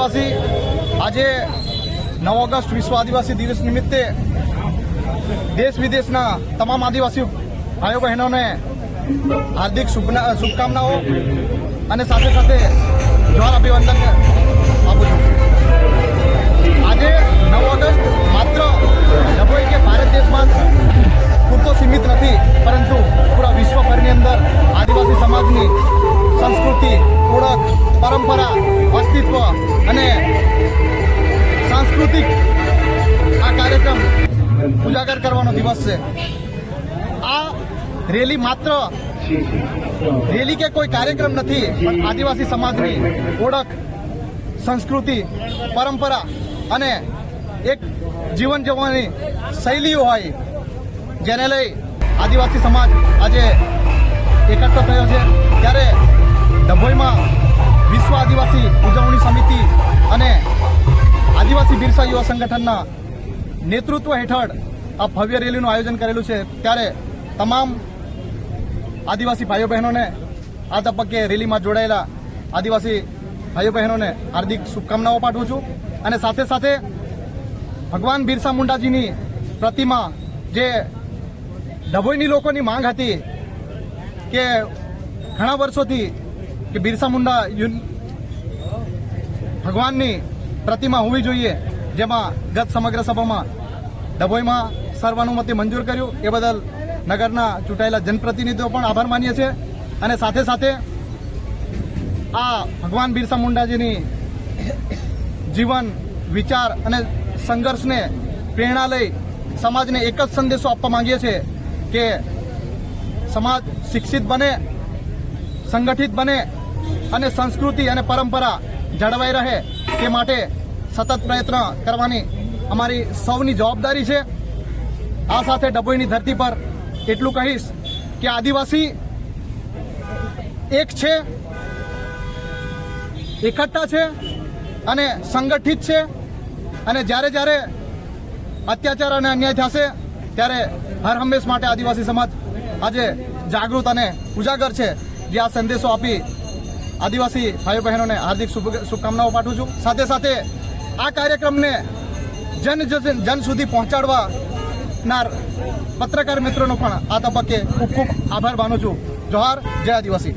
આદિવાસી આજે 9 ઓગસ્ટ વિશ્વ આદિવાસી દિવસ નિમિત્તે દેશ વિદેશના તમામ આદિવાસી ભાઈઓ બહેનોને હાર્દિક શુભકામનાઓ અને સાથે સાથે જોહાર અભિવંદન આપું છું। આજે 9 ઓગસ્ટ માત્ર ડભોઈ કે ભારત દેશમાં પૂરતો સીમિત નથી, પરંતુ પૂરા વિશ્વભરની અંદર આદિવાસી સમાજની સંસ્કૃતિ, ઓળખ, પરંપરા, અસ્તિત્વ અને સાંસ્કૃતિક આ કાર્યક્રમ ઉજાગર કરવાનો દિવસ છે। આ રેલી માત્ર રેલી કે કોઈ કાર્યક્રમ નથી, પણ આદિવાસી સમાજની ઓળખ, સંસ્કૃતિ, પરંપરા અને એક જીવન જીવવાની શૈલીઓ હોય, જેને લઈ આદિવાસી સમાજ આજે એકત્ર થયો છે। ત્યારે ડભોઈમાં વિશ્વ આદિવાસી ઉજવણી સમિતિ અને આદિવાસી બિરસા યુવા સંગઠનના નેતૃત્વ હેઠળ આ ભવ્ય રેલીનું આયોજન કરેલું છે। ત્યારે તમામ આદિવાસી ભાઈઓ બહેનોને આ તબક્કે રેલીમાં જોડાયેલા આદિવાસી ભાઈઓ બહેનોને હાર્દિક શુભકામનાઓ પાઠવું છું અને સાથે સાથે ભગવાન બિરસા મુંડાજીની પ્રતિમા, જે ડભોઈની લોકોની માંગ હતી કે ઘણા વર્ષોથી કે બિરસા મુંડા ભગવાનની પ્રતિમા હોવી જોઈએ, જેમાં ગત સમગ્ર સભામાં ડભોઈમાં સર્વાનુમતે મંજૂર કર્યું, એ બદલ નગરના ચૂંટાયેલા જનપ્રતિનિધિઓ પણ આભાર માનીએ છીએ। અને સાથે સાથે આ ભગવાન બિરસા મુંડાજીની જીવન, વિચાર અને સંઘર્ષને પ્રેરણા લઈ સમાજને એક જ સંદેશો આપવા માંગીએ છીએ કે સમાજ શિક્ષિત બને, સંગઠિત બને અને સંસ્કૃતિ અને પરંપરા જળવાઈ રહે તે માટે સતત પ્રયત્ન કરવાની અમારી સૌની જવાબદારી છે। આ સાથે ડભોઈની ધરતી પર એટલું કહીશ કે આદિવાસી એક છે, એકઠા છે અને સંગઠિત છે, અને જ્યારે જ્યારે અત્યાચાર અને અન્યાય થશે ત્યારે હર હંમેશ માટે આદિવાસી સમાજ આજે જાગૃત અને ઉજાગર છે। જે આ સંદેશો આપી આદિવાસી ભાઈઓ બહેનોને હાર્દિક શુભકામનાઓ પાઠવું છું। સાથે સાથે આ કાર્યક્રમને જન સુધી પહોંચાડવાનાર પત્રકાર મિત્રોનો પણ આ તબક્કે ખૂબ ખૂબ આભાર માનું છું। જોહાર, જય આદિવાસી।